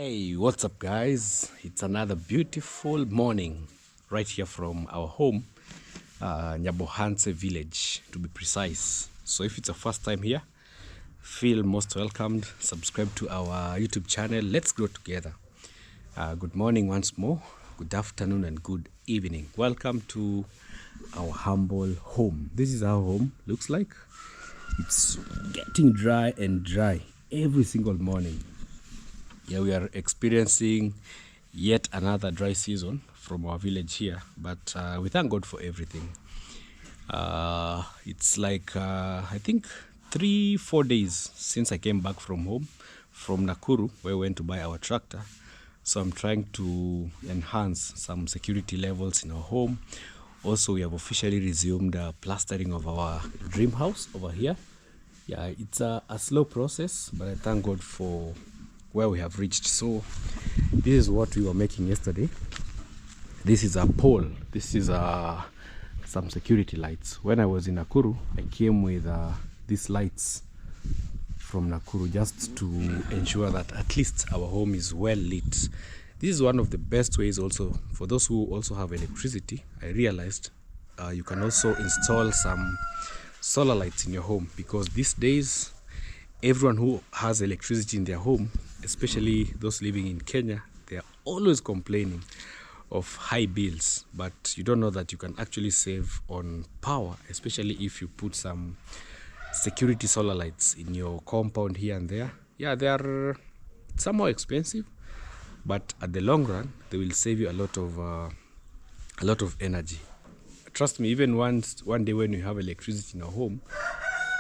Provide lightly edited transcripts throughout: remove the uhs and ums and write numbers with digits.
Hey, what's up, guys? It's another beautiful morning right here from our home, Nyabohanse village to be precise. So if it's your first time here, feel most welcomed. Subscribe to our YouTube channel. Let's grow together. Good morning once more, good afternoon and good evening. Welcome to our humble home. This is our home, looks like. It's getting dry and dry every single morning. Yeah, we are experiencing yet another dry season from our village here, but we thank God for everything. It's like I think 3-4 days since I came back from home from Nakuru, where we went to buy our tractor. So I'm trying to enhance some security levels in our home. Also, we have officially resumed plastering of our dream house over here. Yeah, it's a slow process, but I thank God for where we have reached. So this is what we were making yesterday. This is a pole. This is some security lights. When I was in Nakuru, I came with these lights from Nakuru just to ensure that at least our home is well lit. This is one of the best ways also for those who also have electricity. I realized you can also install some solar lights in your home, because these days everyone who has electricity in their home, especially those living in Kenya, they are always complaining of high bills, but you don't know that you can actually save on power, especially if you put some security solar lights in your compound here and there. Yeah, they are somehow expensive, but at the long run they will save you a lot of energy. Trust me, even one day when you have electricity in your home,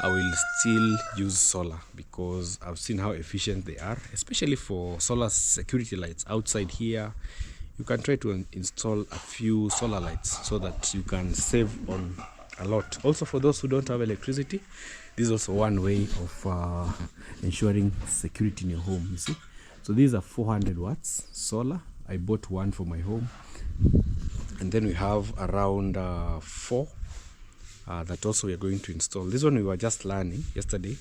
I will still use solar, because I've seen how efficient they are, especially for solar security lights outside here. You can try to install a few solar lights so that you can save on a lot. Also, for those who don't have electricity, this is also one way of ensuring security in your home, you see. So these are 400 watts solar. I bought one for my home, and then we have around 4 that also we are going to install. This one we were just learning yesterday,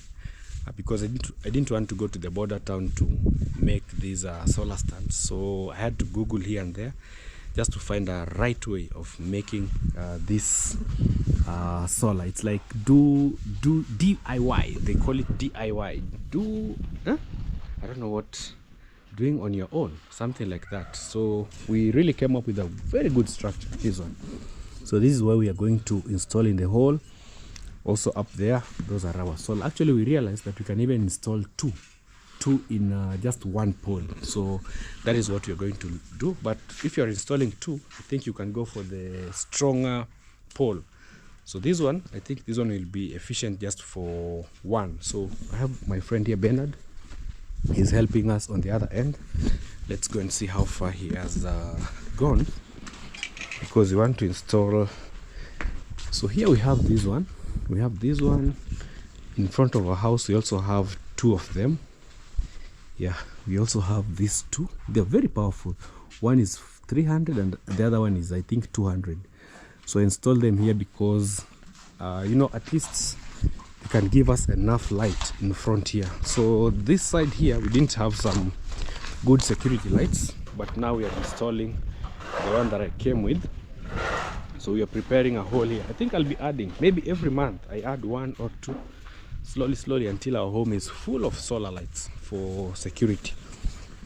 because I didn't want to go to the border town to make these solar stands. So I had to Google here and there just to find a right way of making this solar. It's like do DIY. They call it DIY. I don't know what, doing on your own, something like that. So we really came up with a very good structure, this one. So this is where we are going to install in the hole. Also up there, those are our solar. Actually, we realized that we can even install two in just one pole. So that is what we are going to do. But if you are installing 2, I think you can go for the stronger pole. So this one, I think this one will be efficient just for 1. So I have my friend here, Bernard. He's helping us on the other end. Let's go and see how far he has gone, because we want to install. So here we have this one. We have this one in front of our house. We also have 2 of them. Yeah, we also have these 2. They're very powerful. One is 300 and the other one is, I think, 200. So I install them here because at least they can give us enough light in front here. So this side here, we didn't have some good security lights, but now we are installing the one that I came with. So we are preparing a hole here. I think I'll be adding, maybe every month I add 1 or 2, slowly until our home is full of solar lights for security.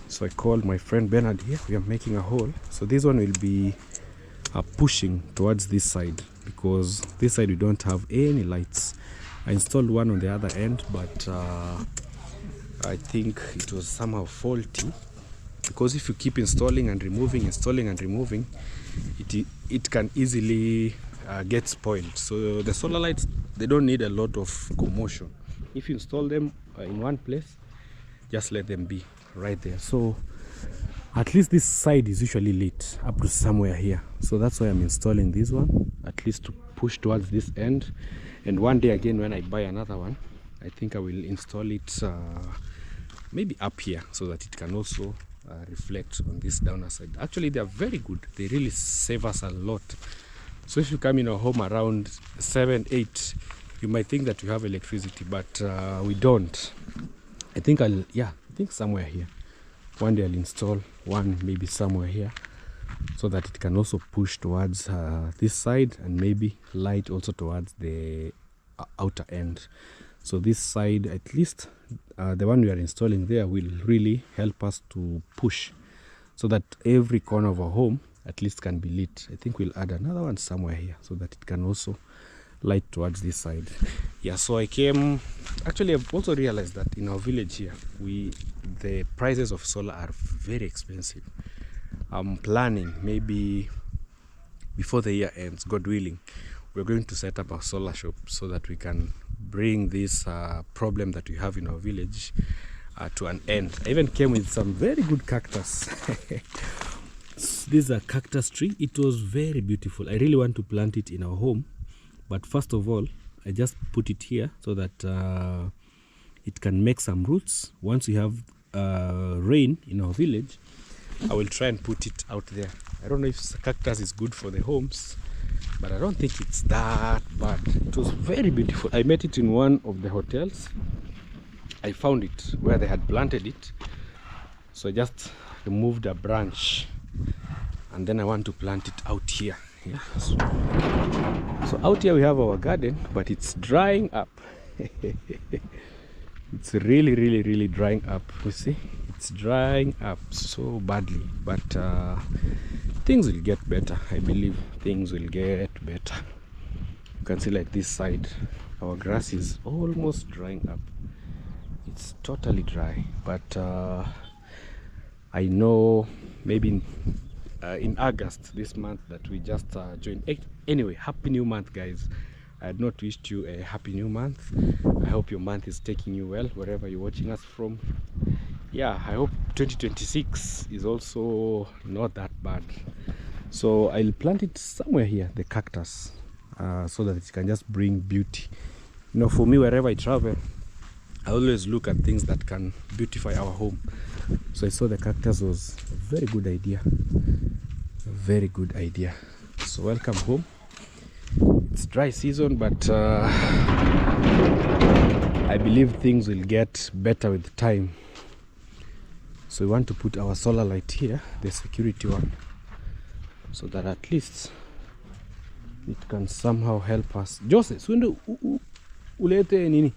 So I called my friend Bernard here. We are making a hole. So this one will be pushing towards this side, because this side we don't have any lights. I installed one on the other end, but I think it was somehow faulty, because if you keep installing and removing, it can easily get spoiled. So the solar lights, they don't need a lot of commotion. If you install them in one place, just let them be right there. So at least this side is usually lit up to somewhere here. So that's why I'm installing this one, at least to push towards this end. And one day again, when I buy another one, I think I will install it maybe up here, so that it can also reflect on this downer side. Actually, they are very good. They really save us a lot. So if you come in a home around 7-8, you might think that you have electricity, but we don't. I think somewhere here one day I'll install one maybe somewhere here, so that it can also push towards this side, and maybe light also towards the outer end. So this side, at least the one we are installing there, will really help us to push so that every corner of our home at least can be lit. I think we'll add another one somewhere here so that it can also light towards this side. Yeah, so I came, actually I've also realized that in our village here, the prices of solar are very expensive. I'm planning maybe before the year ends, God willing, we're going to set up a solar shop so that we can bring this problem that we have in our village to an end. I even came with some very good cactus. This is a cactus tree. It was very beautiful. I really want to plant it in our home, but first of all I just put it here so that it can make some roots. Once we have rain in our village, I will try and put it out there. I don't know if cactus is good for the homes, but I don't think it's that bad. It was very beautiful. I met it in one of the hotels. I found it where they had planted it, so I just removed a branch, and then I want to plant it out here. Yeah. So out here we have our garden, but it's drying up. It's really drying up. You see, it's drying up so badly, but things will get better. I believe things will get better. You can see, like this side, our grass is almost drying up. It's totally dry, but I know maybe in August this month that we just joined. Anyway, happy new month, guys. I had not wished you a happy new month. I hope your month is taking you well wherever you're watching us from. Yeah, I hope 2026 is also not that bad. So I'll plant it somewhere here, the cactus, so that it can just bring beauty. You know, for me, wherever I travel, I always look at things that can beautify our home. So I saw the cactus was a very good idea. A very good idea. So welcome home. It's dry season, but I believe things will get better with time. So we want to put our solar light here, the security one, so that at least it can somehow help us. Jose, swende ulete nini?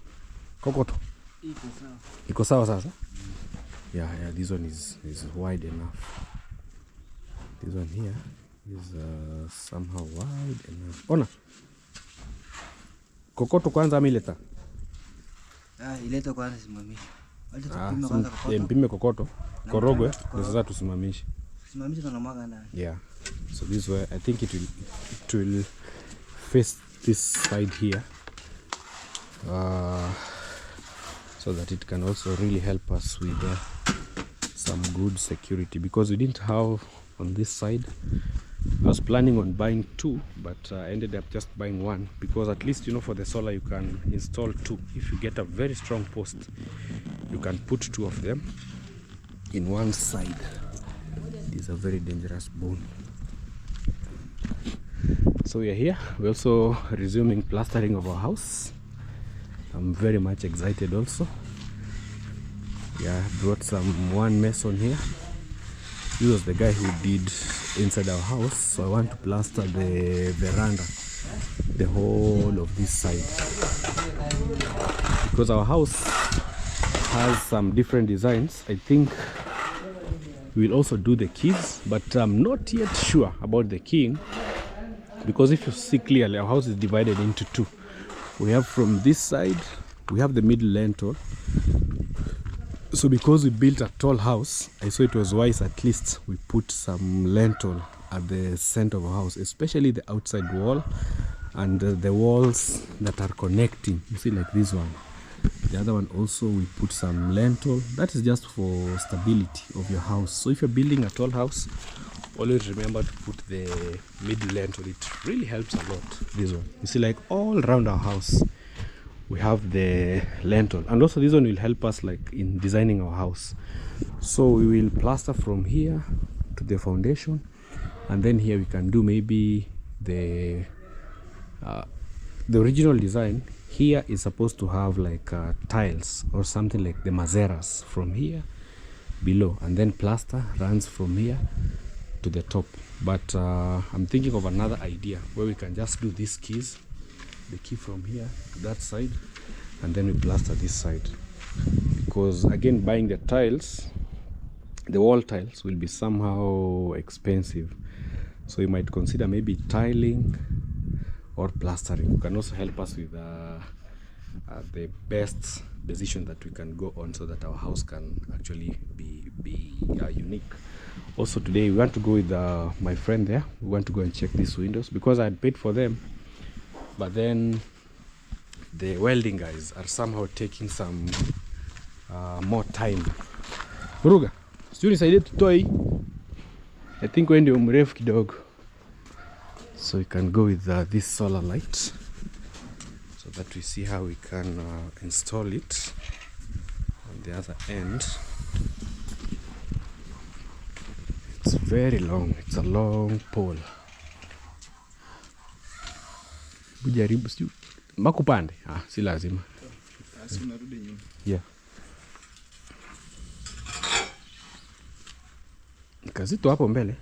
Kokoto. Iko sawa sasa? Yeah, this one is wide enough. This one here is somehow wide enough. Ona. Kokoto kwanza amileta. Ileta kwanza simamisha. Mpime kokoto. Korogwe ndio sasa tusimamishe. Simamisha na mwaga ndani. Yeah. So this way I think it will face this side here. So that it can also really help us with some good security, because we didn't have on this side. I was planning on buying two, but I ended up just buying one, because at least, you know, for the solar you can install two. If you get a very strong post, you can put two of them in one side. This is a very dangerous bone. So we are here. We're also resuming plastering of our house. I'm very much excited also. Yeah, brought one mason here. He was the guy who did inside our house, so I want to plaster the veranda, the whole of this side, because our house has some different designs. I think we'll also do the keys, but I'm not yet sure about the keying, because if you see clearly, our house is divided into two. We have from this side, we have the middle lintel. So because we built a tall house, I saw it was wise at least we put some lintel at the center of our house, especially the outside wall and the walls that are connecting. You see, like this one. The other one also, we put some lintel. That is just for stability of your house. So if you're building a tall house, always remember to put the middle lintel. It really helps a lot. This one, you see, like all around our house we have the lintel, and also this one will help us like in designing our house. So we will plaster from here to the foundation, and then here we can do maybe the original design. Here is supposed to have like tiles or something like the mazeras from here below, and then plaster runs from here to the top. But I'm thinking of another idea where we can just do these keys, the key from here to that side, and then we plaster this side, because again, buying the tiles, the wall tiles, will be somehow expensive. So you might consider maybe tiling or plastering. Can also help us with the best decision that we can go on, so that our house can actually be unique. Also today we want to go with my friend there. We want to go and check these windows, because I had paid for them, but then the welding guys are somehow taking some more time. Ruga, sijui nisaidie tutoe hii. I think wewe ndio mrefu kidogo. So we can go with this solar light, so that we see how we can install it on the other end. It's very long. It's a long pole. Bujaribu sijui makupande. Si lazima. Unarudi nyuma. Yeah. Nikazito hapo mbele.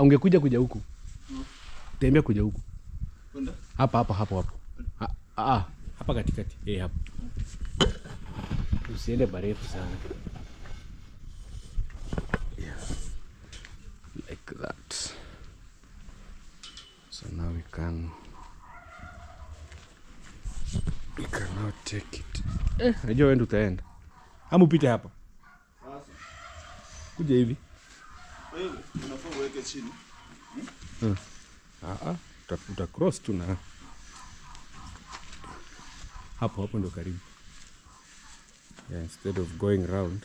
Ungekuja kuja huku. Tembea kuja huku. Kwenda? Hapo. Hapa katikati. Hapo. Usiende barefu sana. Yeah. Like that. So now we can now take it. Najua wewe utaenda. Hamu pite hapa. Sasa. Kuja hivi. Wewe unafaa uweke chini. Uta cross tu na hapo ndo karibu. Yeah, instead of going round,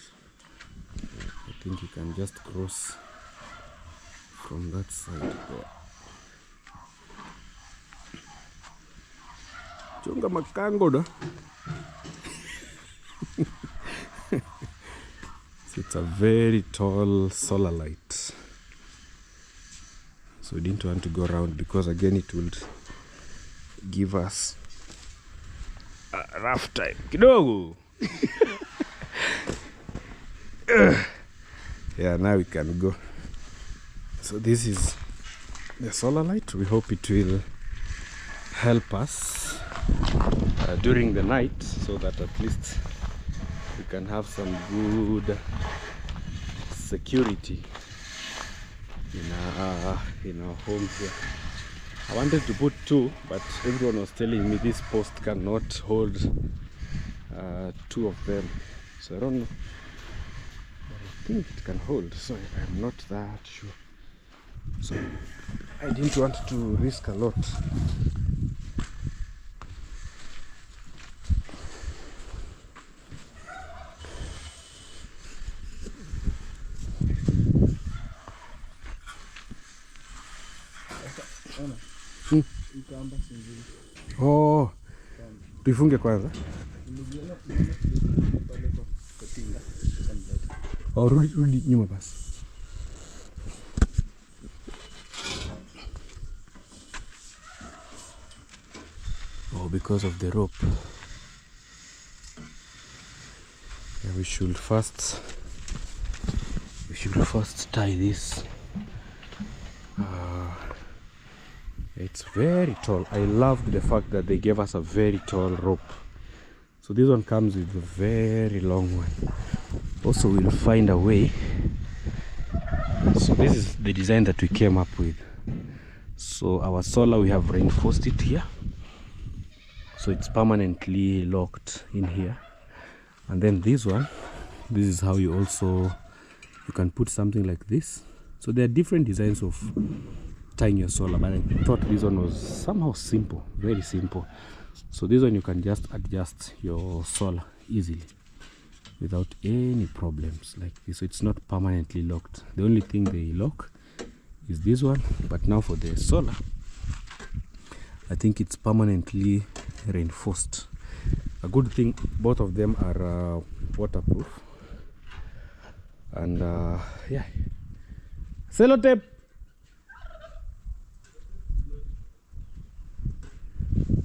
I think you can just cross from that side there. Chunga makango da. So it's a very tall solar light. So we didn't want to go around, because again it would give us a rough time. Kidogo. Yeah, now we can go. So this is the solar light. We hope it will help us during the night, so that at least we can have some good security in our home here. I wanted to put 2, but everyone was telling me this post cannot hold 2 of them. So I don't know. But I think it can hold, so I'm not that sure. So I didn't want to risk a lot. Oh, tuifunge kwanza. Oh, rudi nyuma basi. Oh, because of the rope. Yeah, we should first tie this. It's very tall. I loved the fact that they gave us a very tall rope. So this one comes with a very long one. Also, we'll find a way. So this is the design that we came up with. So our solar, we have reinforced it here, so it's permanently locked in here. And then this one, this is how you can put something like this. So there are different designs of tying your solar, but I thought this one was somehow simple, very simple. So this one you can just adjust your solar easily without any problems like this. So it's not permanently locked. The only thing they lock is this one, but now for the solar, I think it's permanently reinforced. A good thing, both of them are waterproof. And yeah, sellotape.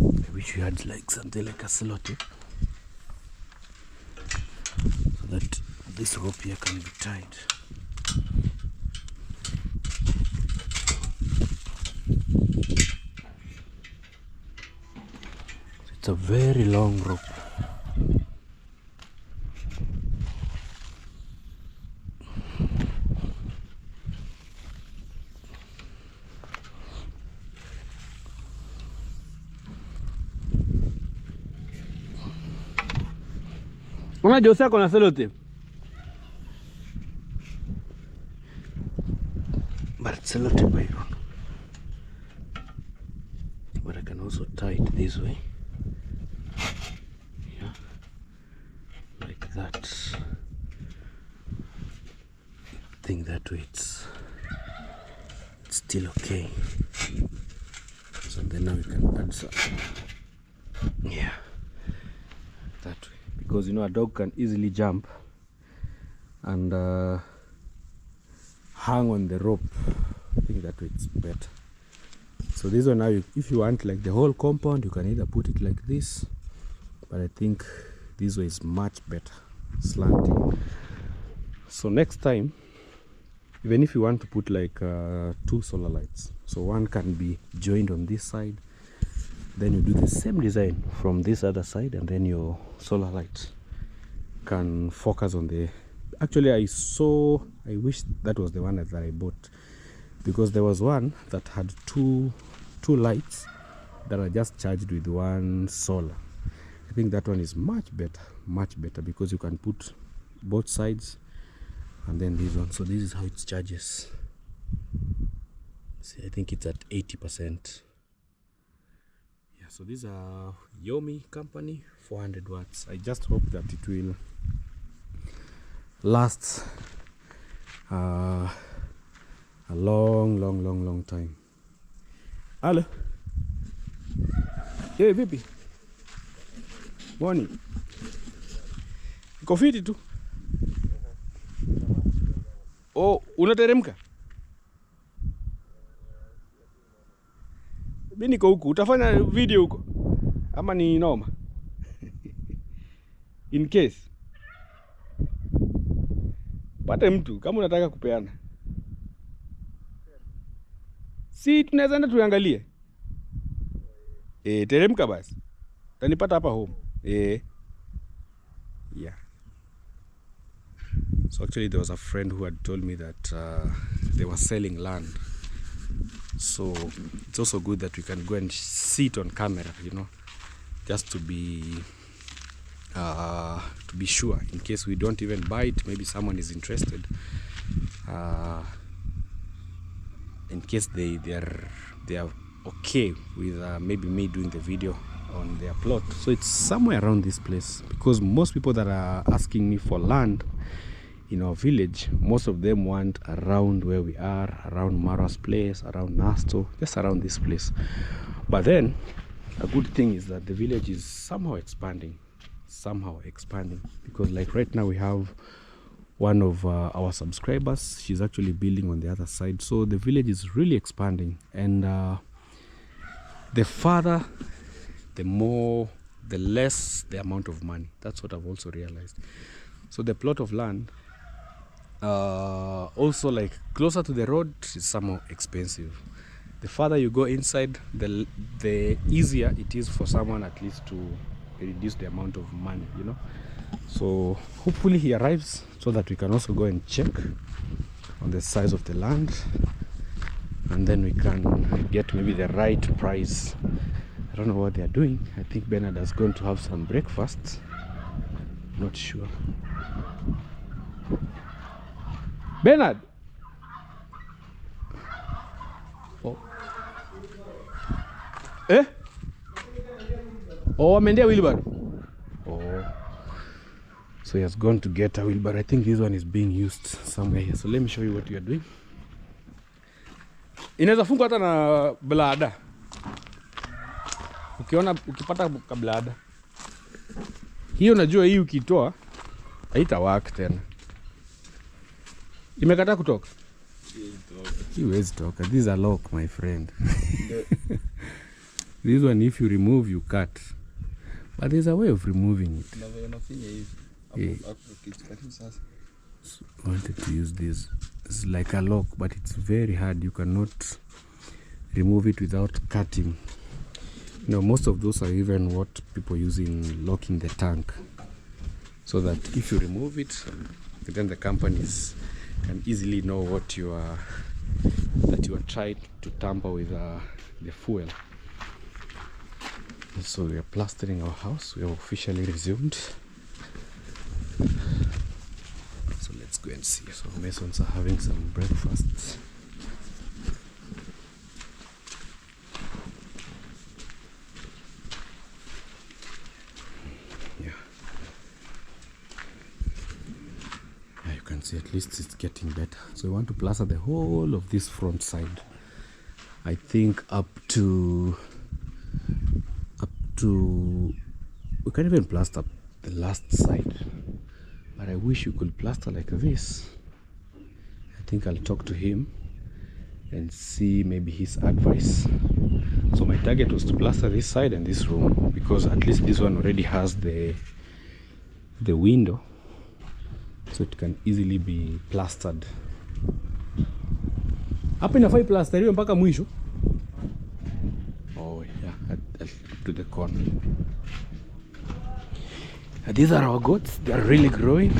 I wish we had like something like a sellotape. that this rope here can be tied. It's a very long rope. Una Jose con la sellotape. But it's sellotape iron. But I can also tie it this way. Yeah. Like that. I think that way it's still okay. So then now we can add some. Yeah. That way. Because you know a dog can easily jump and hang on the rope. I think that way it's better. So this one now, if you want like the whole compound, you can either put it like this, but I think this way is much better, slanting. So next time, even if you want to put like 2 solar lights, so one can be joined on this side, then you do the same design from this other side, and then your solar light can focus on the. Actually, I wish that was the one that I bought, because there was one that had two lights that are just charged with one solar. I think that one is much better, because you can put both sides, and then this one. So this is how it charges. See, I think it's at 80%. So these are Yomi company, 400 watts. I just hope that it will last a long time. Hello. Hey, baby. Morning. Iko fiti tu. Oh, unateremka? Mimi niko huku. Utafanya video huko ama ni noma? In case pate mtu kama unataka kupeana, si tunaweza enda tuangalie. Teremka basi. Utanipata hapa home. Yeah. So actually there was a friend who had told me that they were selling land. So it's also good that we can go and see it on camera, you know, just to be sure, in case we don't even buy it, maybe someone is interested, in case they are okay with maybe me doing the video on their plot. So it's somewhere around this place, because most people that are asking me for land in our village, most of them want around where we are, around Mara's place, around Nasto, just around this place. But then a good thing is that the village is somehow expanding, because like right now we have one of our subscribers, she's actually building on the other side. So the village is really expanding, and the farther, the more, the less the amount of money. That's what I've also realized. So the plot of land, also like closer to the road, is somehow expensive. The farther you go inside, the easier it is for someone at least to reduce the amount of money, you know. So hopefully he arrives so that we can also go and check on the size of the land, and then we can get maybe the right price. I don't know what they are doing. I think Bernard is going to have some breakfast. Not sure. Bernard. Oh. Oh, amendea wheelbarrow. Oh. So he has gone to get a wheelbarrow. I think this one is being used somewhere here. So let me show you what we are doing. Inaweza fungwa hata na blada. Ukipata blada. Hiyo najua hii ukitoa haitawaka tena. Imekataa kutoka? Iwezi toka. This is a lock, my friend. This one, if you remove, you cut. But there's a way of removing it. Yeah. Wanted to use this. It's like a lock, but it's very hard. You cannot remove it without cutting. You know, most of those are even what people use in locking the tank, so that if you remove it, then the companies can easily know what you are trying to tamper with the fuel. So we are plastering our house. We have officially resumed. So let's go and see. So Masons are having some breakfast. Yeah, you can see at least it's getting better. So we want to plaster the whole of this front side. I think up to we can even plaster the last side, but I wish you could plaster like this. I think I'll talk to him and see maybe his advice. So my target was to plaster this side and this room, because at least this one already has the window, so it can easily be plastered. Hapa inafai plasteriwe mpaka mwisho. Oh yeah, up to the corner. These are our goats. They are really growing.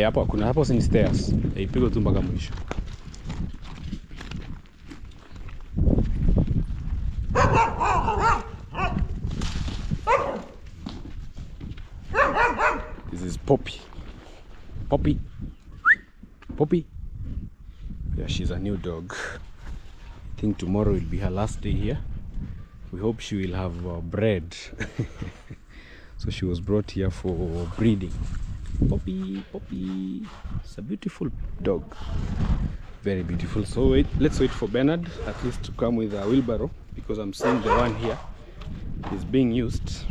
Hapo kuna hapo ni stairs. Ipigwe tu mpaka mwisho. This is Poppy. Poppy. Poppy. Yeah, she's a new dog. I think tomorrow will be her last day here. We hope she will have bred. So she was brought here for breeding. Poppy, Poppy. It's a beautiful dog. Very beautiful. So let's wait for Bernard at least to come with a wheelbarrow, because I'm seeing the one here is being used.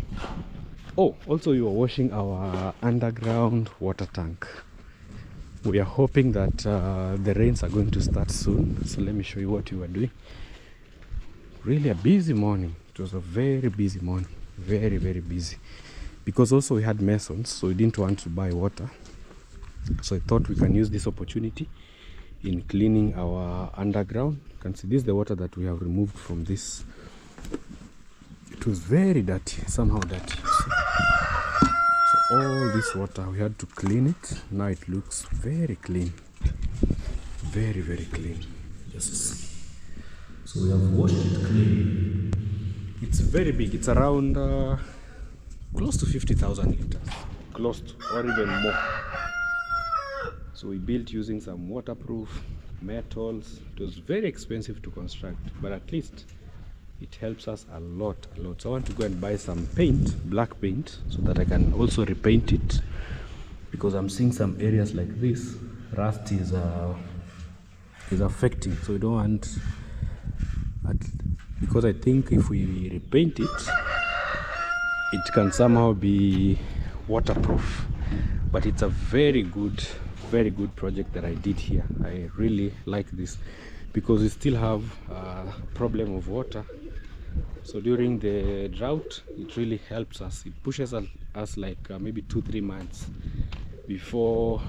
Oh, also you are washing our underground water tank. We are hoping that the rains are going to start soon. So let me show you what we were doing. Really a busy morning. It was a very busy morning. Very, very busy. Because also we had masons, so we didn't want to buy water. So I thought we can use this opportunity in cleaning our underground. You can see this is the water that we have removed from this. It was very dirty, somehow dirty. So all this water, we had to clean it. Now it looks very clean. Very, very clean. Just see. So we have washed it clean. It's very big. It's around close to 50,000 liters. Close to, or even more. So we built using some waterproof metals. It was very expensive to construct, but at least it helps us a lot. So I want to go and buy some paint, black paint, so that I can also repaint it, because I'm seeing some areas like this, rust is affecting. So we don't want, because I think if we repaint it, it can somehow be waterproof. But it's a very good project that I did here. I really like this, because we still have a problem of water. So during the drought, it really helps us. It pushes us like maybe 2-3 months before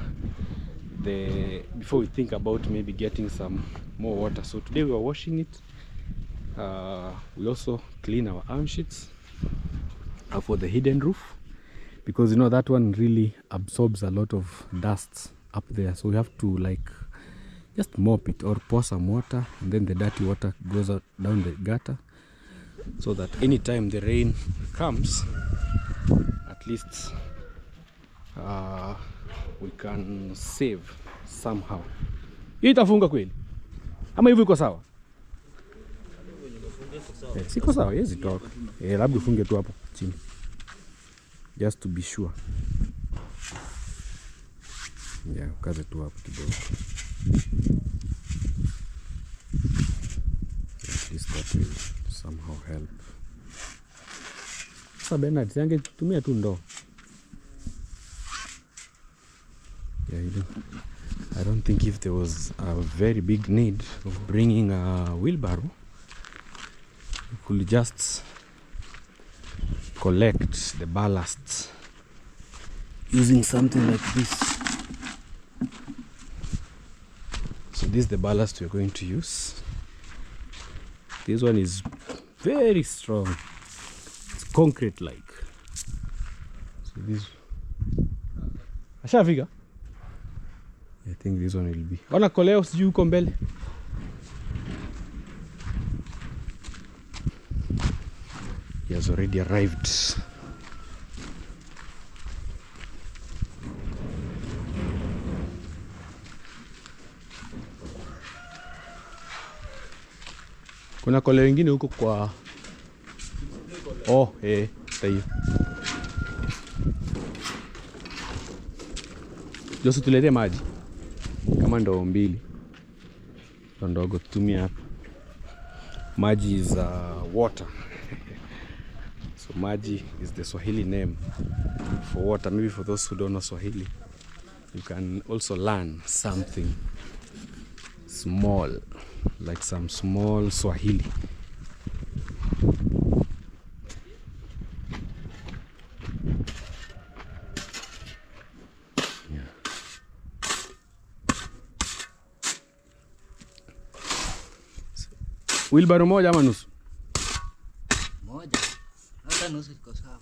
we think about maybe getting some more water. So today we are washing it. We also clean our arm sheets for the hidden roof, because you know that one really absorbs a lot of dust up there. So we have to like just mop it or pour some water, and then the dirty water goes out down the gutter, so that anytime the rain comes, at least we can save somehow. Hii itafunga kweli ama hivi iko sawa? Siko sawa, yezi toka. Labda ufunge tu hapo chini, just to be sure. Yeah, kaze tu hapo kidogo. At least that will somehow help. Sasa Bernard, siange tumia tu ndoo. Yeah, I don't think if there was a very big need of bringing a wheelbarrow, we could just collect the ballast using something like this. So this is the ballast we're going to use. This one is very strong. It's concrete like. So this Ashafika? I think this one will be. Ona koleo sijui huko mbele. He has already arrived. Kuna koleo wengine huko kwa tayo. Josu tulete maji kama ndoo mbili ndogo tutumia hapa. Maji is water. So maji is the Swahili name for water. Maybe for those who don't know Swahili, you can also learn something small, like some small Swahili. Wheelbarrow moja ama nusu? Moja. Hata nusu iko sawa.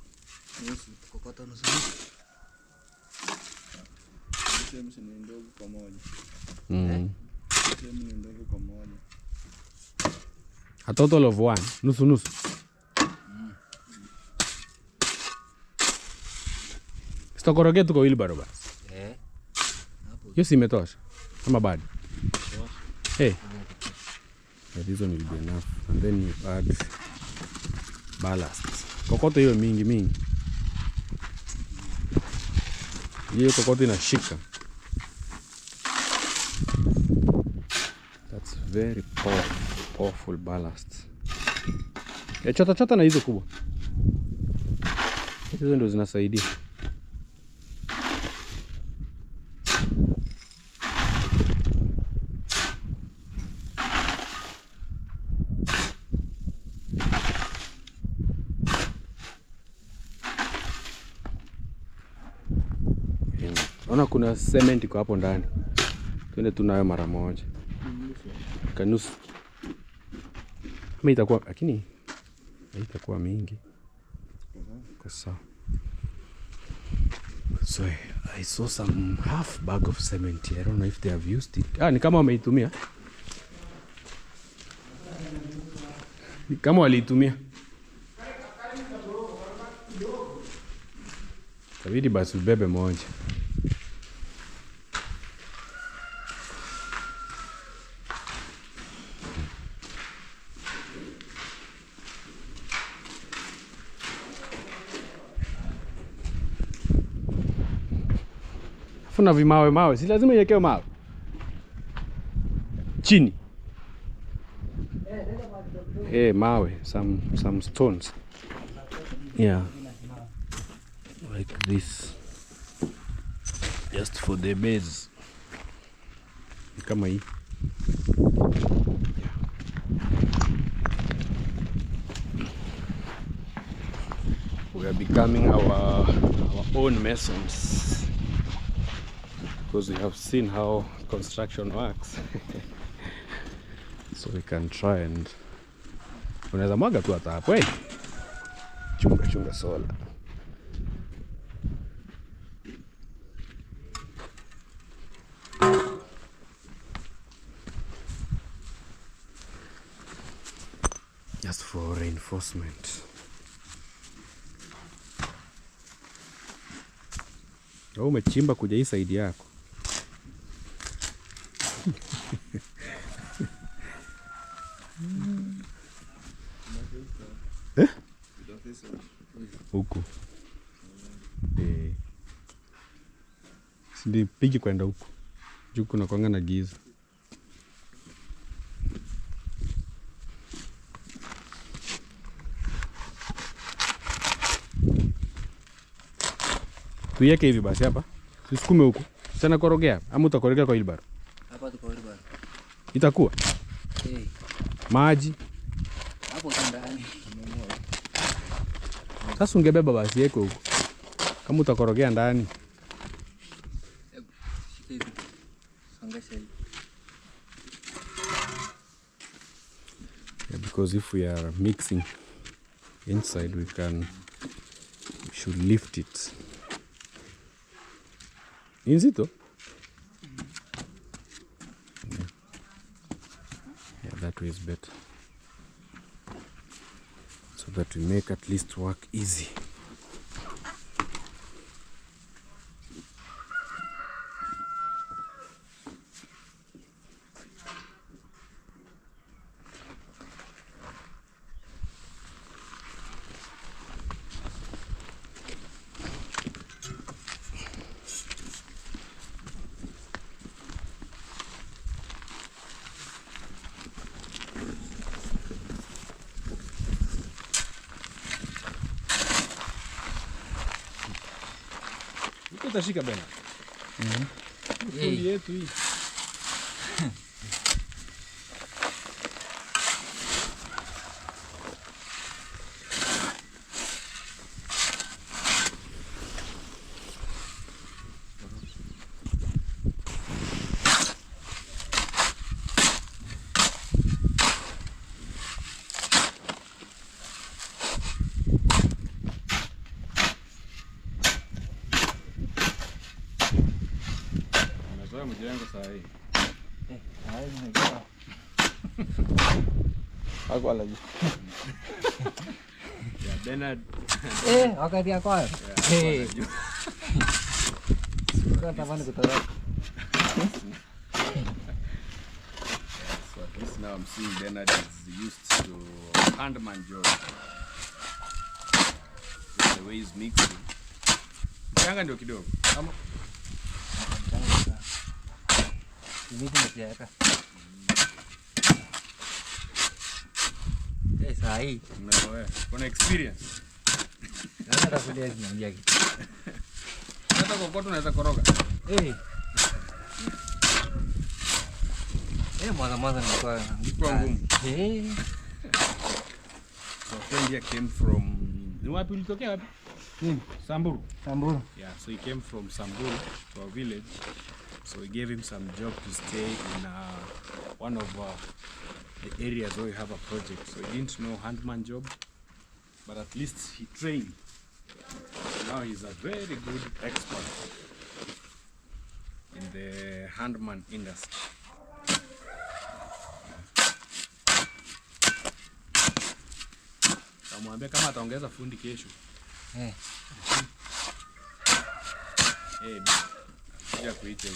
Nusu kokota nusu. Sehemu ni ndogo kwa moja. Sehemu ni ndogo kwa moja. A total of one. Nusu nusu. Sitokoroge tu kwa wheelbarrow basi. Hapo. Hiyo si imetosha. Kama bado. Hey. Yeah, this one will be enough. And then you add ballast. Kokoto hiyo mingi. Hiyo kokoto inashika. That's very powerful ballast. Chota na hizo kubwa. Hizo ndio zinasaidia. Ona kuna cement iko hapo ndani. Twende tunayo mara moja. Kanusu. Mimi itakuwa lakini haitakuwa mingi. Kwa sawa. So I saw some half bag of cement here. I don't know if they have used it. Ni kama wameitumia. Ni kama waliitumia. Tabidi basi ubebe moja. Funa vimawe, si lazima iwekewe mawe chini. Mawe, some stones. Yeah, like this, just for the base. Kama hii. We are becoming our own masons. Because we have seen how construction works. So we can try and unaweza mwaga tu hata hapo. Chunga sola. Just for reinforcement. Umechimba kuja hii side yako. Huku. Sindi pigi kwenda huku. Juu kuna kwanga na giza. Tuiweke hivi basi hapa. Tusukume huku. Sana korogea ama utakorogea kwa wheelbarrow? Hapa tu kwa wheelbarrow. Itakuwa? Maji. Hapo ndani. Sasa ungebeba basi yeko huko. Kama utakorogea ndani. Yeah, because if we are mixing inside, we should lift it. Inzito? Yeah, that way is better. So that we make at least work easy. Utashika bena. Fundi yetu hii. Mjengo saa hii. Hai nimejua. Hapo alaji. Yeah, Bernard. Wakati yako hayo. Sikuwa tamani kutoroka. So at least now I'm seeing Bernard is used to handman job. Just the way he's mixing. Mchanga ndio kidogo. Kama Miti mtiaka. Saa hii. Umezoea. Kuna experience. Hata takulia zinaingia kitu. Hata kokoto unaweza koroga. Mwanzo nilikuwa ngumu. So friend here came from. Ni wapi ulitokea wapi? Samburu. Samburu. Yeah, so he came from Samburu to our village. So we gave him some job to stay in one of the areas where we have a project. So he didn't know handman job, but at least he trained. Now he's a very good expert in the handman industry. Kamwambia kama ataongeza fundi kesho. Ya kuita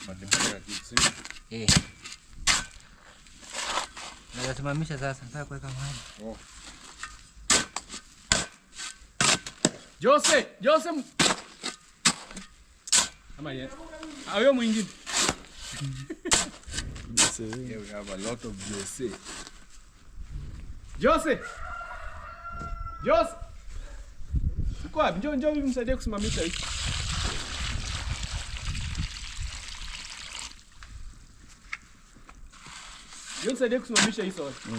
matembele kitu. Nasimamisha sasa, nataka kuweka maji. Jose. Kama yeye. Ayo mwingine. Here we have a lot of Jose. Uko wapi? Njoo msaidie kusimamisha hii. Nisaidie kusimamisha hii sote.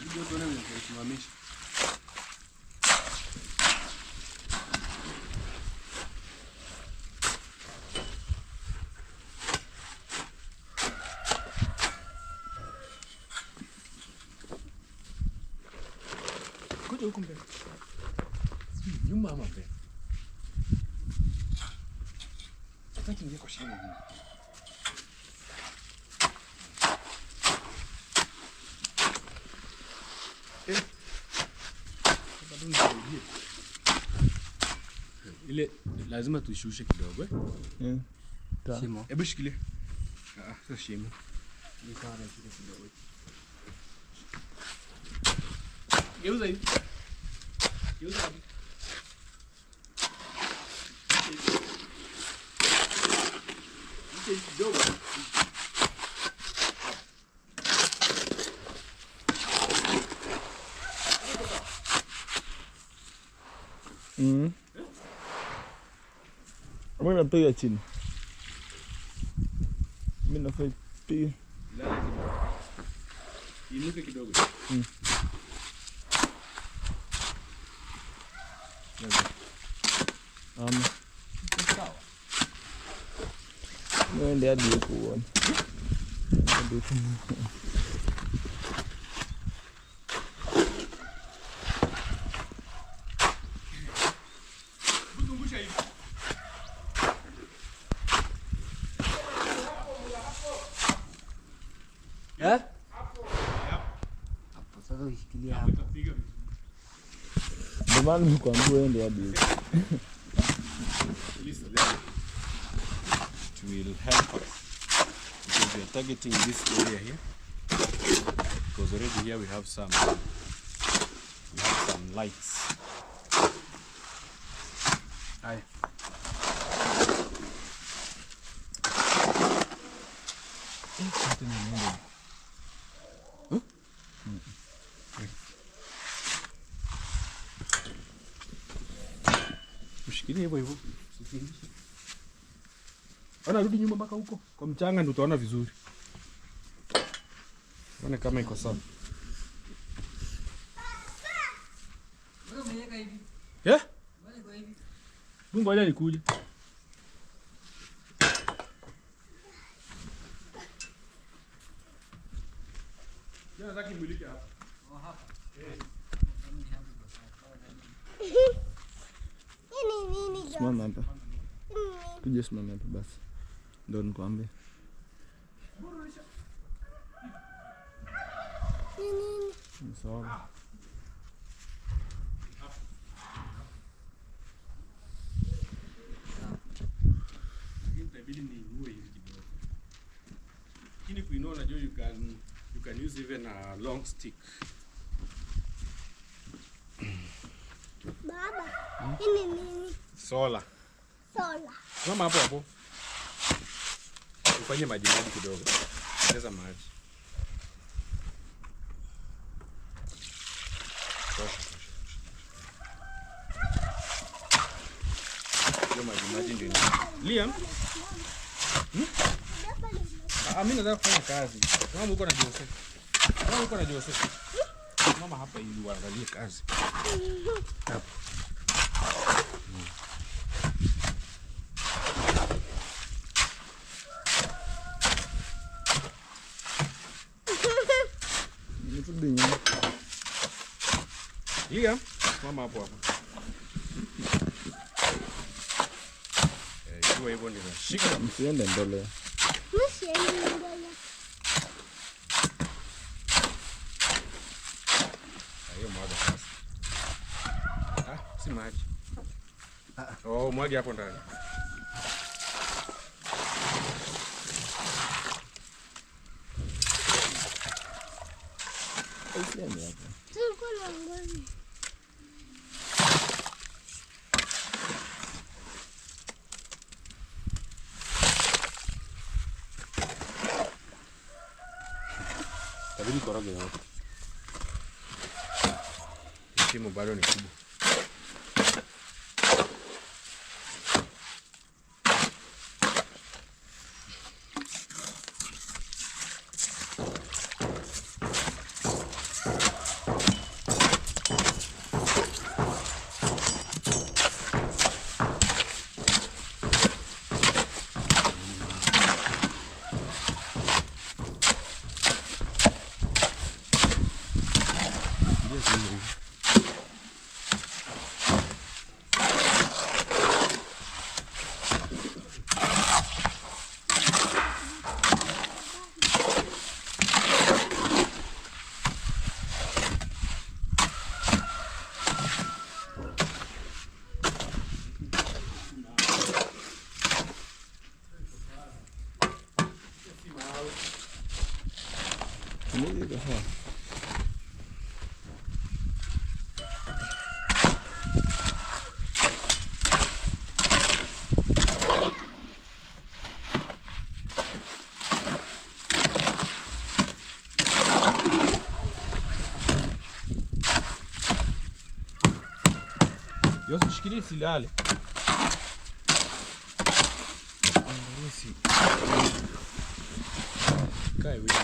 Ndio tuone kusimamisha. Kuja huko mbele. Nyuma ama mbele? Wakati niko shimo hii. Bado nisaidie. Ile lazima tuishushe kidogo Shimo. Hebu shikilia. Sio shimo. Ni sawa kidogo. Geuza hivi. Geuza hivi. Kidogo. Mbona natoa chini? Mimi nafai pia. Inuke kidogo. Sawa. Mwende hadi huko uone. Hadi huko. Zungusha hivi. Hapo sasa ushikilia hapo. Ndio maana nikwambia uende hadi huko. It will help us because we are targeting this area here, because already here we have some lights. Hi. Ushikilie hivyo hivyo. Ona, rudi nyuma mpaka huko. Kwa mchanga ndio utaona vizuri. Ona kama iko sawa. Wewe umeweka hivi. Eh? Wewe kwa hivi. Mungu aje nikuje. Jana zaki mwilike hapa. Hapa. Simama hapa. Kuja simama hapa basi. Ndio nikwambie. Sawa. Itabidi niinue hivi kidogo. Lakini kuinua unajua you can use even a long stick. Baba, hii ni nini? Sola. Sola. Mama hapo hapo. Ufanye maji kidogo. Ongeza maji. Ndio maji ndio. Liam. Mimi nataka kufanya kazi. Mama uko na Joseph. Mama hapa ili uangalie kazi. Hapa. Liam, mama hapo hapo. Ikiwa hivyo ndio shika. Msiende mbele. Msiende mbele. Hiyo mwaga sasa. Si maji. Oh, mwagi hapo ndani. Usiende hapo. Tuko na ngoni. Tabidi koroge hapo. Shimo bado ni kubwa. Yote shikilie silale. Sky windy.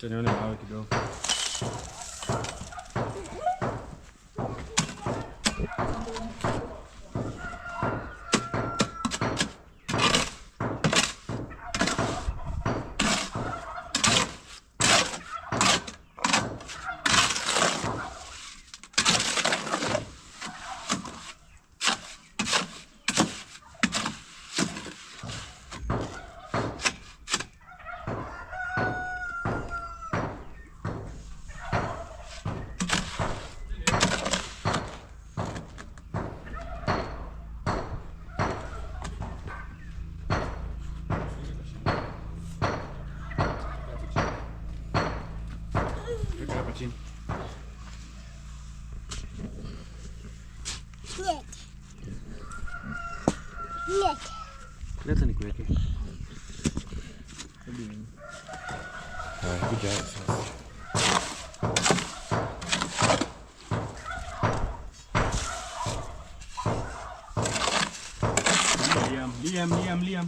Nione mawe kidogo. Leta nikuweke. Kuja sasa. Liam.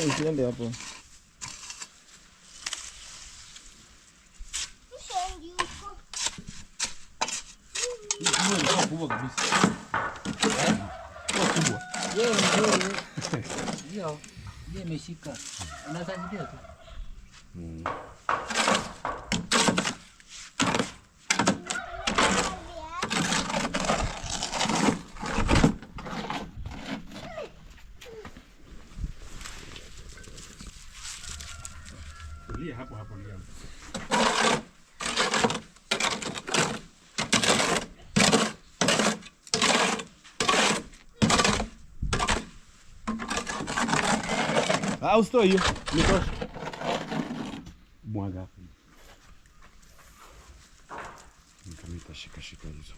Usiende hapo. Ni kubwa kabisa. Kubwa. Hiyo imeshika. Unasaidia tu. Hapo Liam. Usitoe hiyo. Nitosha. Mwaga hapo. Nikamita shika hizo.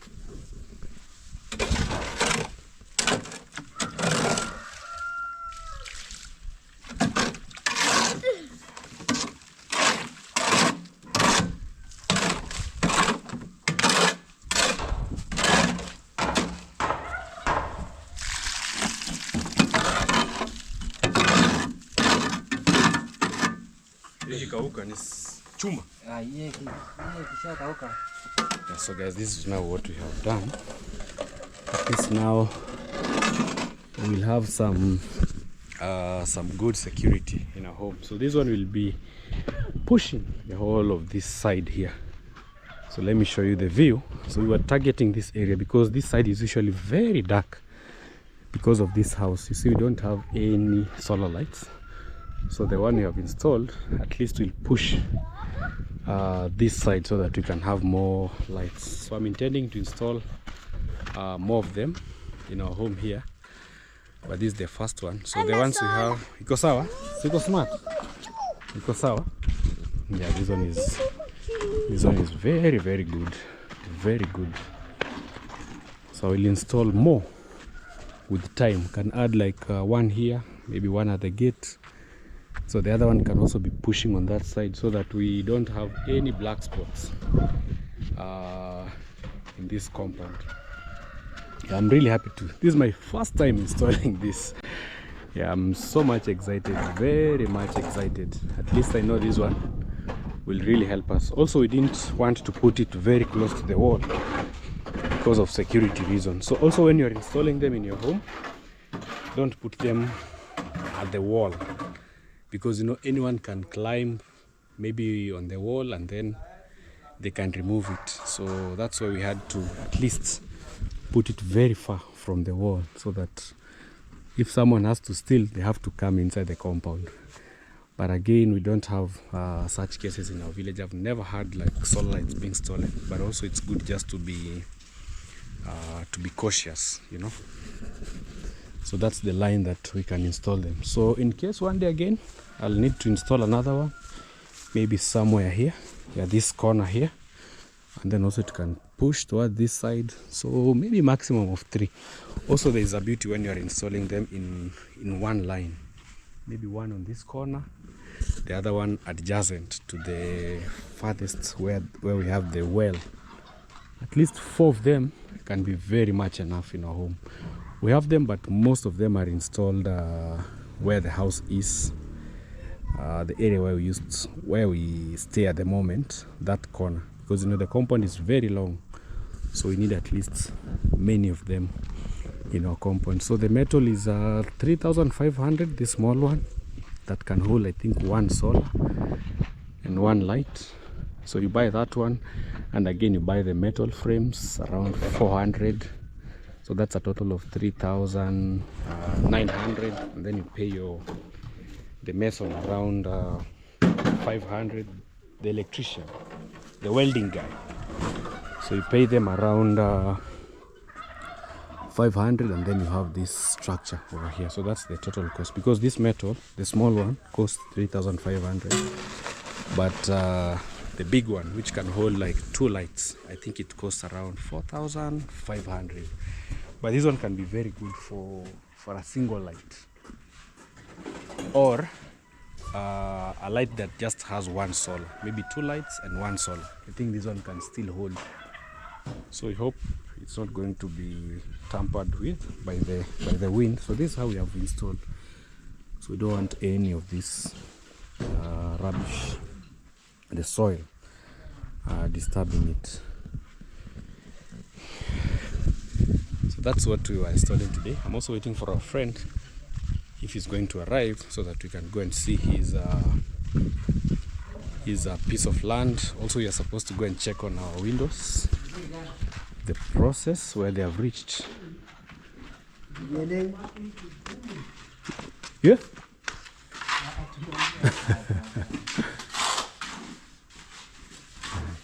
Kauka ni chuma. Yeye kishakauka. Yeah, so guys, this is now what we have done. At least now we'll have some good security in our home. So this one will be pushing the whole of this side here. So let me show you the view. So we were targeting this area because this side is usually very dark because of this house. You see, we don't have any solar lights. So the one we have installed at least will push this side so that we can have more lights. So I'm intending to install more of them in our home here, but this is the first one. So the ones we have, iko sawa? Iko smart? Iko sawa? Yeah, this one is very good, very good. So I will install more with time. Can add like one here, maybe one at the gate. So the other one can also be pushing on that side so that we don't have any black spots in this compound. Yeah, I'm really happy to. This is my first time installing this. Yeah, I'm so much excited, very much excited. At least I know this one will really help us. Also, we didn't want to put it very close to the wall because of security reasons. So also when you're installing them in your home, don't put them at the wall, because you know anyone can climb maybe on the wall and then they can remove it. So that's why we had to at least put it very far from the wall, so that if someone has to steal, they have to come inside the compound. But again, we don't have such cases in our village. I've never had like solar lights being stolen, but also it's good just to be cautious, you know. So that's the line that we can install them. So in case one day again I'll need to install another one, maybe somewhere here, this corner here, and then also it can push toward this side, so maybe maximum of 3. Also there is a beauty when you are installing them in one line, maybe one on this corner, the other one adjacent to the farthest where we have the well. At least 4 of them can be very much enough in our home. We have them, but most of them are installed where the house is, the area where we stay at the moment, that corner, because you know the compound is very long, so we need at least many of them in our compound. So the metal is 3,500, this small one that can hold I think 1 solar and 1 light. So you buy that one, and again you buy the metal frames around 400. So that's a total of 3,900, and then you pay the mason around 500, the electrician, the welding guy. So you pay them around 500, and then you have this structure over here. So that's the total cost, because this metal, the small one, costs 3,500, but the big one, which can hold like 2 lights, I think it costs around 4,500. But this one can be very good for a single light, or a light that just has 1 solar, maybe 2 lights and 1 solar. I think this one can still hold. So we hope it's not going to be tampered with by the wind. So this is how we have installed. So we don't want any of this rubbish, the soil, disturbing it. So that's what we were installing today. I'm also waiting for our friend, if he's going to arrive, so that we can go and see his piece of land. Also, we are supposed to go and check on our windows, the process where they have reached. Yeah.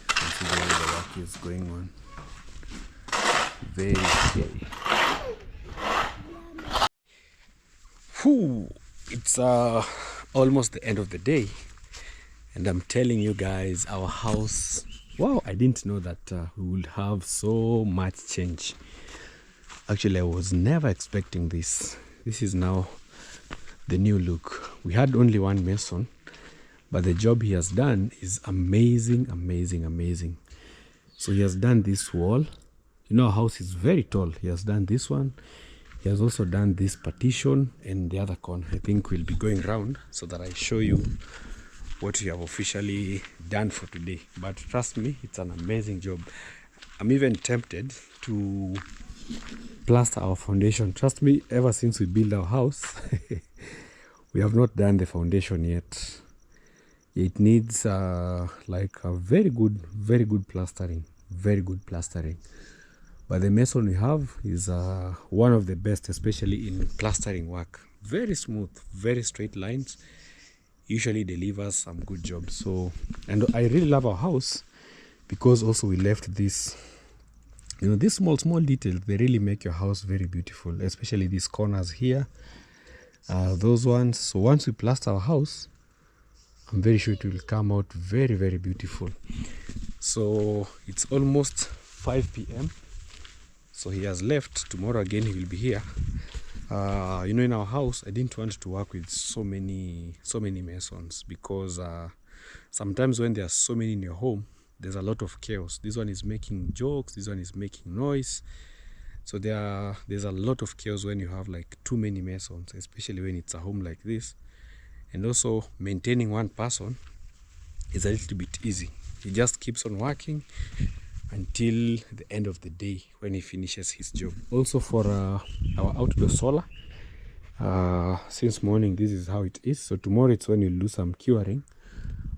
Consider the work is going on. Very scary. It's almost the end of the day, and I'm telling you guys, our house, wow, I didn't know that we would have so much change. Actually, I was never expecting this. This is now the new look. We had only 1 mason, but the job he has done is amazing, amazing, amazing. So he has done this wall. You know, our house is very tall. He has done this one. He has also done this partition and the other corner. I think we'll be going round so that I show you what we have officially done for today. But trust me, it's an amazing job. I'm even tempted to plaster our foundation. Trust me, ever since we built our house, we have not done the foundation yet. It needs like a very good plastering, very good plastering. But the mason we have is one of the best, especially in plastering work. Very smooth, very straight lines. Usually delivers some good jobs. So, and I really love our house because also we left this, you know, these small details, they really make your house very beautiful, especially these corners here, those ones. So once we plaster our house, I'm very sure it will come out very, very beautiful. So it's almost 5 p.m. So he has left. Tomorrow again he will be here. You know, in our house I didn't want to work with so many masons, because sometimes when there are so many in your home, there's a lot of chaos. This one is making jokes, this one is making noise. So there's a lot of chaos when you have like too many masons, especially when it's a home like this. And also maintaining one person is a little bit easy. He just keeps on working until the end of the day when he finishes his job. Also for our outdoor solar, since morning this is how it is. So tomorrow it's when we'll do some curing,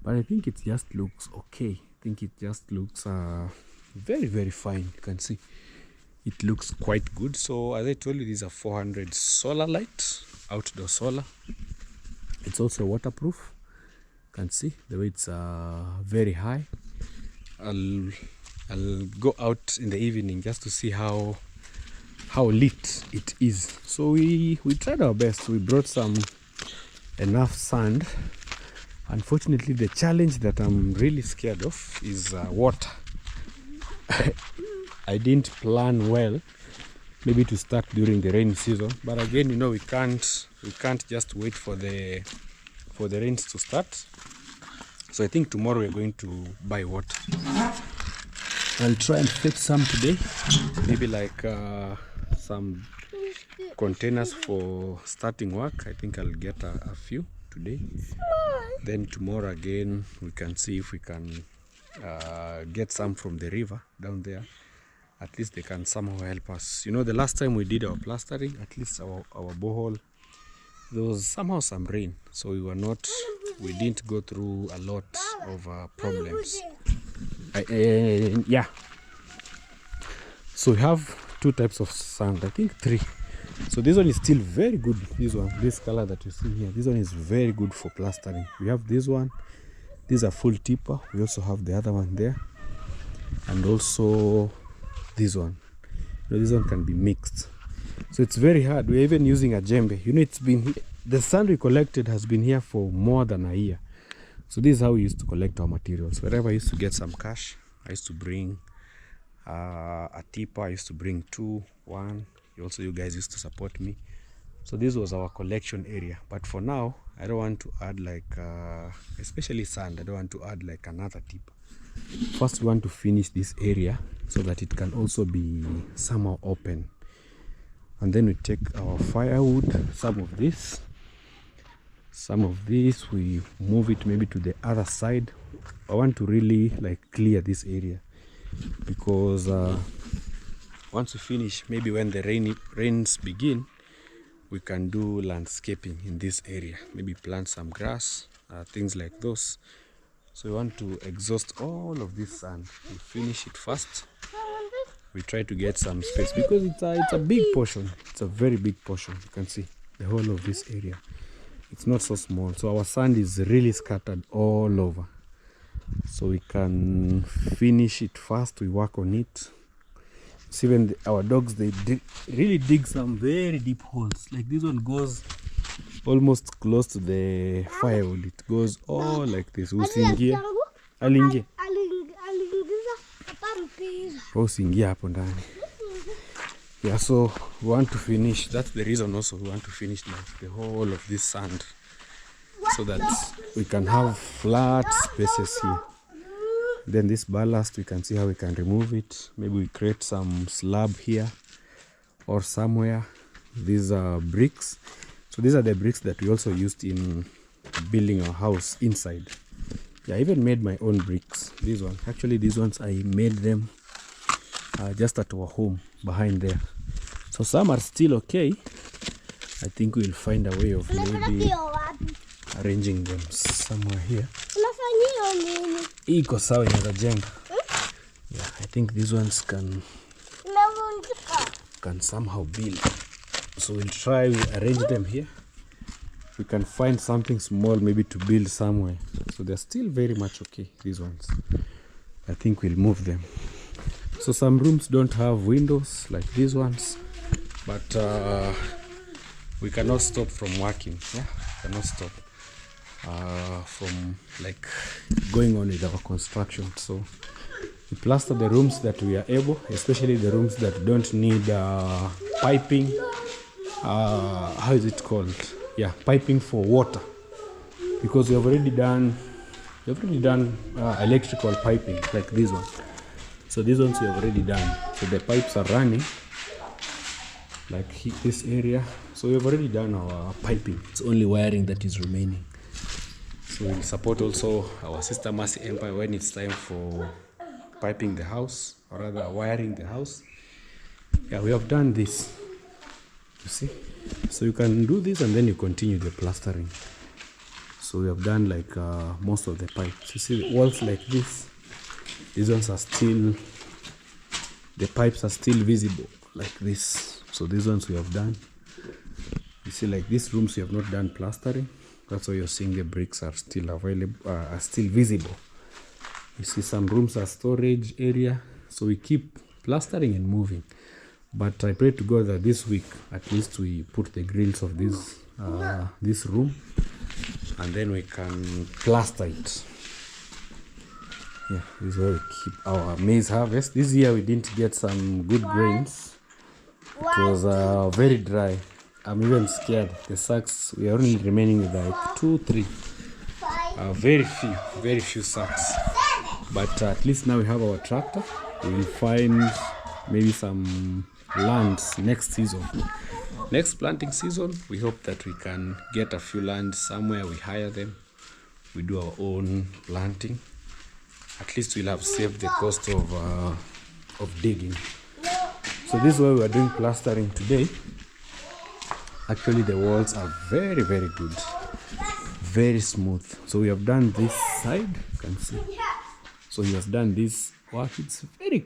but I think it just looks okay. I think it just looks very, very fine. You can see it looks quite good. So as I told you, these are 400 solar light, outdoor solar. It's also waterproof. You can see the way it's very high. I'll go out in the evening just to see how lit it is. So we tried our best. We brought some enough sand. Unfortunately, the challenge that I'm really scared of is water. I didn't plan well, maybe to start during the rainy season, but again, you know, we can't just wait for the rains to start. So I think tomorrow we're going to buy water. I'll try and fetch some today, maybe like some containers for starting work. I think I'll get a few today. Then tomorrow again we can see if we can get some from the river down there. At least they can somehow help us. You know, the last time we did our plastering, at least our borehole, there was somehow some rain, so we didn't go through a lot of problems. Yeah, so we have two types of sand, I think 3. So this one is still very good. This color that you see here, this one is very good for plastering. We have this one. These are full tipper. We also have the other one there, and also this one. You know, this one can be mixed. So it's very hard. We're even using a djembe. You know, the sand we collected has been here for more than a year. So this is how we used to collect our materials. Wherever I used to get some cash, I used to bring a tipper. I used to bring 2, 1. Also, you guys used to support me. So this was our collection area. But for now, I don't want to add like, especially sand, I don't want to add like another tipper. First, we want to finish this area so that it can also be somehow open. And then we take our firewood, some of this, we move it maybe to the other side. I want to really like clear this area, because once we finish, maybe when the rains begin, we can do landscaping in this area, maybe plant some grass, things like those. So we want to exhaust all of this sand. We finish it first. We try to get some space, because it's a big portion. It's a very big portion. You can see the whole of this area. It's not so small. So our sand is really scattered all over. So we can finish it fast. We work on it. So even our dogs, they really dig some very deep holes. Like this one goes almost close to the firewood. It goes all like this. Usiingie. Aliingie. Usiingie hapo ndani. Yeah, so we want to finish. That's the reason also we want to finish like the whole of this sand, so that we can have flat spaces here. Then this ballast, we can see how we can remove it. Maybe we create some slab here or somewhere. These are bricks. So these are the bricks that we also used in building our house inside. Yeah, I even made my own bricks. These ones, actually these ones I made them just at our home behind there. So some are still okay. I think we'll find a way of maybe arranging them somewhere here. Iko sawa inaweza jenga. Yeah, I think these ones can somehow build. So we'll try, we arrange them here. We can find something small maybe to build somewhere. So they're still very much okay, these ones. I think we'll move them. So some rooms don't have windows like these ones, but we cannot stop from working. Yeah, cannot stop from like going on with our construction. So we plaster the rooms that we are able, especially the rooms that don't need piping. How is it called? Yeah, piping for water, because we have already done electrical piping like this one. So these ones we have already done. So the pipes are running like this area. So we have already done our piping. It's only wiring that is remaining. So we'll support also our sister Mercy Empire when it's time for piping the house, or rather wiring the house. Yeah, we have done this. You see? So you can do this and then you continue the plastering. So we have done like most of the pipes. You see the walls like this. These ones are still, the pipes are still visible like this. So these ones we have done. You see, like these rooms we have not done plastering. That's why you're seeing the bricks are still available, are still visible. You see some rooms are storage area. So we keep plastering and moving. But I pray to God that this week, at least we put the grills of this room, and then we can plaster it. Yeah, this is where we keep our maize harvest. This year we didn't get some good grains. It was very dry. I'm even scared. The sacks, we are only remaining with like 2, 3. Very few sacks. But at least now we have our tractor. We will find maybe some lands next season. Next planting season, we hope that we can get a few lands somewhere. We hire them. We do our own planting. At least we'll have saved the cost of digging. So this is why we are doing plastering today. Actually, the walls are very good, very smooth. So we have done this side, you can see. So he has done this work. It's very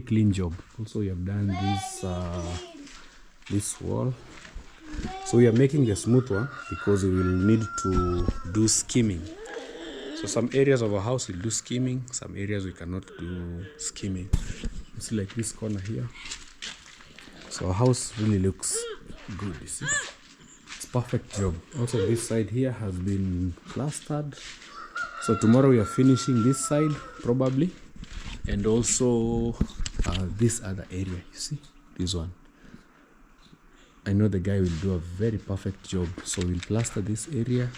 clean job. Also, we have done this wall. So we are making the smooth one because we will need to do skimming. So some areas of our house will do skimming, some areas we cannot do skimming. You see like this corner here. So our house really looks good, you see. It's perfect job. Also this side here has been plastered. So tomorrow we are finishing this side probably. And also this other area, you see, this one. I know the guy will do a very perfect job. So we'll plaster this area.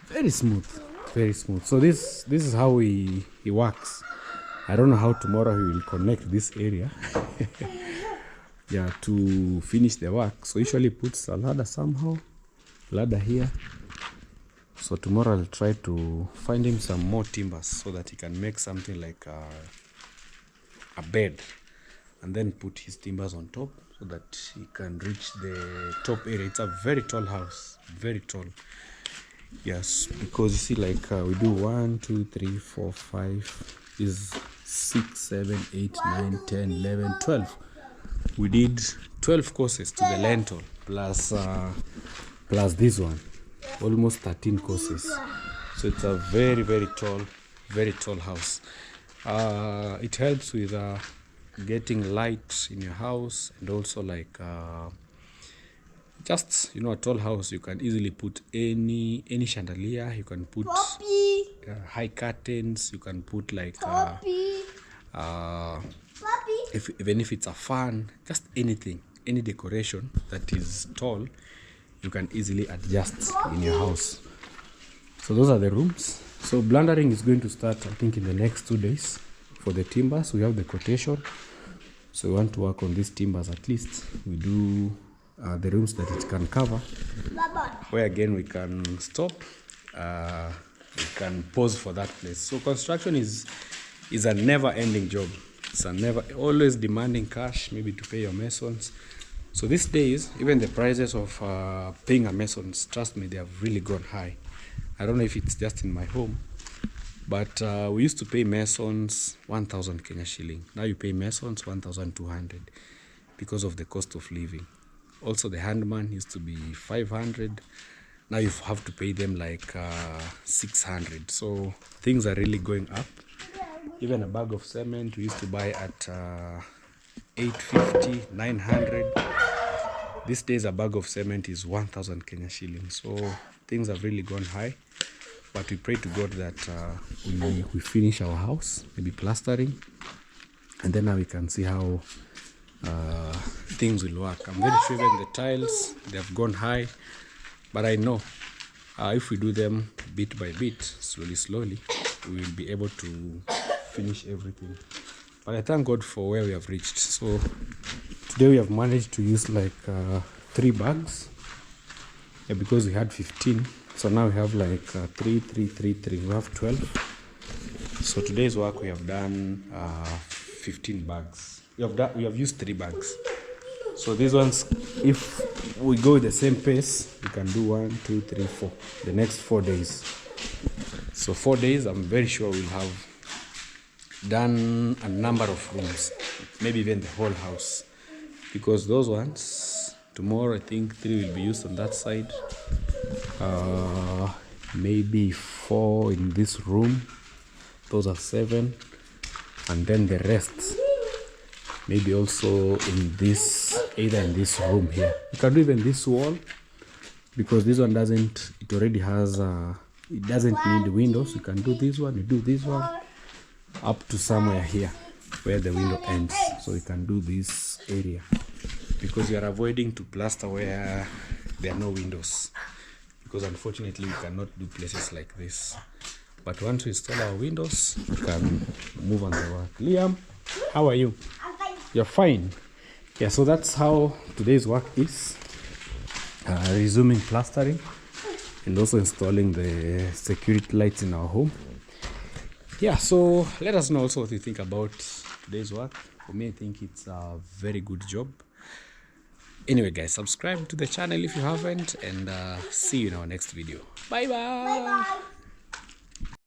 Very smooth. So this is how he works. I don't know how tomorrow he will connect this area yeah, to finish the work. So usually puts a ladder somehow, ladder here. So tomorrow I'll try to find him some more timbers so that he can make something like a bed, and then put his timbers on top so that he can reach the top area. It's a very tall house, very tall. Yes, because you see, like we do 1, 2, 3, 4, 5 is 6, 7, 8, 9, 10, 11, 12. We did 12 courses to the lentil plus this one, almost 13 courses. So it's a very tall house. It helps with getting light in your house, and also like just, you know, a tall house, you can easily put any chandelier. You can put high curtains. You can put like even if it's a fan, just anything, any decoration that is tall, you can easily adjust in your house. So those are the rooms. So blundering is going to start, I think, in the next 2 days for the timbers. We have the quotation, so we want to work on these timbers. At least we do the rooms that it can cover, where again we can stop, we can pause for that place. So construction is a never-ending job. It's always demanding cash, maybe to pay your masons. So these days, even the prices of paying a mason, trust me, they have really gone high. I don't know if it's just in my home, but we used to pay masons 1,000 Kenya shilling. Now you pay masons 1,200 because of the cost of living. Also, the handman used to be 500. Now you have to pay them like 600. So things are really going up. Even a bag of cement we used to buy at 850, 900. These days a bag of cement is 1,000 Kenya shillings. So things have really gone high. But we pray to God that we finish our house, maybe plastering, and then now we can see how things will work. I'm very sure even the tiles, they have gone high, but I know if we do them bit by bit, slowly, we will be able to finish everything. But I thank God for where we have reached. So today we have managed to use like 3 bags, because we had 15. So now we have like 3. We have 12. So today's work we have done 15 bags. We have used 3 bags. So these ones, if we go with the same pace, we can do 1, 2, 3, 4. The next 4 days. So 4 days, I'm very sure we'll have done a number of rooms, maybe even the whole house. Because those ones, tomorrow I think 3 will be used on that side. Maybe 4 in this room. Those are 7. And then the rest, maybe also in this, either in this room here. You can do even this wall, because this one doesn't, it already has, it doesn't need windows. You can do this one, you do this one, up to somewhere here, where the window ends. So you can do this area, because you are avoiding to plaster where there are no windows. Because unfortunately, we cannot do places like this. But once we install our windows, we can move on the work. Liam, how are you? You're fine. Yeah, so that's how today's work is. Resuming plastering and also installing the security lights in our home. Yeah, so let us know also what you think about today's work. For me, I think it's a very good job. Anyway, guys, subscribe to the channel if you haven't, and see you in our next video. Bye bye.